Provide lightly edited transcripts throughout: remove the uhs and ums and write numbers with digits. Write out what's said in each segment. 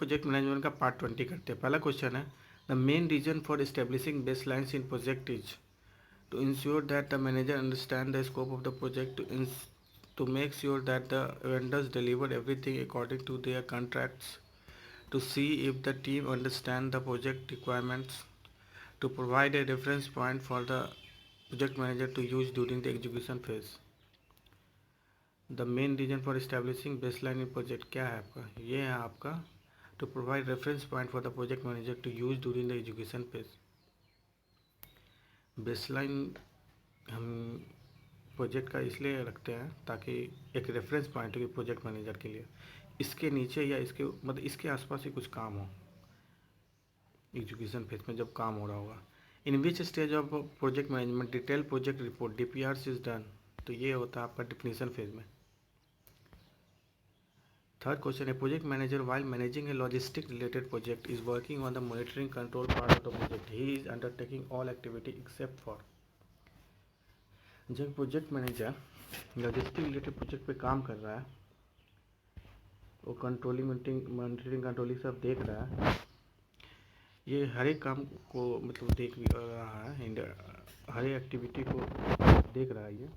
Project management का part 20 करते हैं। पहला क्वेश्चन है, the main reason for establishing base lines in project is to ensure that the manager understand the scope of the project, to make sure that the vendors deliver everything according to their contracts, to see if the team understand the project requirements, to provide a reference point for the project manager to use during the execution phase. The main reason for establishing baseline in project क्या है आपका? ये है आपका to provide reference point for the project manager to use during the execution phase. baseline हम project का इसलिए रखते हैं ताकि एक रेफरेंस पॉइंट हो प्रोजेक्ट मैनेजर के लिए, इसके नीचे या इसके मतलब इसके आसपास ही कुछ काम हो एग्जीक्यूशन फेज में जब काम हो रहा होगा। In which stage of project management detail project report DPRs is done, तो ये होता है आपका डिफिनीशन फेज में। थर्ड क्वेश्चन है, project manager while managing a logistic related project is working on the monitoring control part of the project, he is undertaking all activity except for. जब project manager logistic related project पे काम कर रहा है, वो controlling monitoring controlling सब देख रहा है, ये हर एक काम को मतलब देख रहा है, हर एक एक्टिविटी को देख रहा है। ये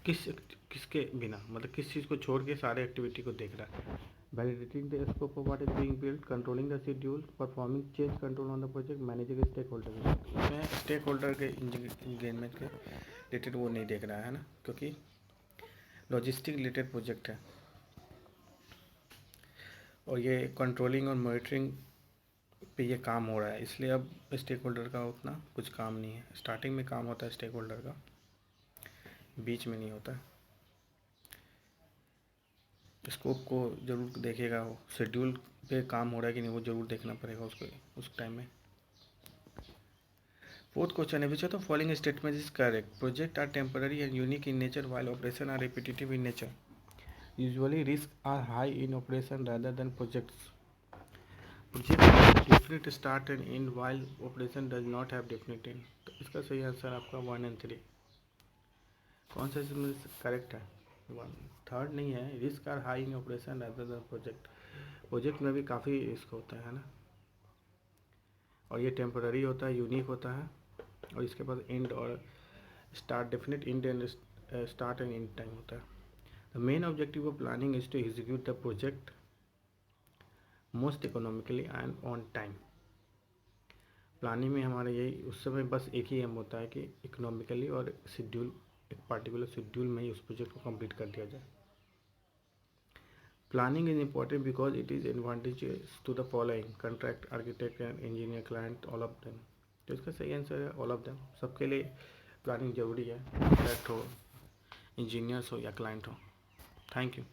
किसके बिना मतलब किस चीज़ को छोड़ के सारे एक्टिविटी को देख रहा है। Validating the scope of what is being build, controlling the schedule, performing change control on the project, managing stake holder. उसमें स्टेक होल्डर के इंगेजमेंट के रिलेटेड वो नहीं देख रहा है ना, क्योंकि लॉजिस्टिक रिलेटेड प्रोजेक्ट है और ये कंट्रोलिंग और मॉनिटरिंग पे ये काम हो रहा है, इसलिए अब स्टेक होल्डर का उतना कुछ काम नहीं है। स्टार्टिंग में काम होता है स्टेक होल्डर का, बीच में नहीं होता। स्कोप को ज़रूर देखेगा, वो शेड्यूल पे काम हो रहा है कि नहीं वो ज़रूर देखना पड़ेगा उसको उस टाइम में। फोर्थ क्वेश्चन है, which of the following statement is correct, project are temporary and unique in nature while operation are repetitive in nature, usually risk are high in operation rather than projects, project definite start and end while operation does not have definite end. तो इसका सही answer आपका 1 और 3। कौन सा इसमें correct है? 1 third नहीं है, risk are high in operation rather than project. Project में भी काफ़ी रिस्क होता है ना, और ये टेम्पररी होता है, यूनिक होता है, और इसके पास एंड और start definite end and start and end time होता है। The main objective of planning is to execute the project most economically and on time. Planning में हमारा यही उस समय बस एक ही एम होता है कि इकोनॉमिकली और शेड्यूल, एक पार्टिकुलर शेड्यूल में ही उस प्रोजेक्ट को कंप्लीट कर दिया जाए। Planning is important because it is advantages to the following contract, architect and engineer, client, all of them. तो इसका सही आंसर है ऑल ऑफ देम। सबके लिए प्लानिंग जरूरी है, आर्किटेक्ट हो, इंजीनियर्स हो या क्लाइंट हो। Thank you.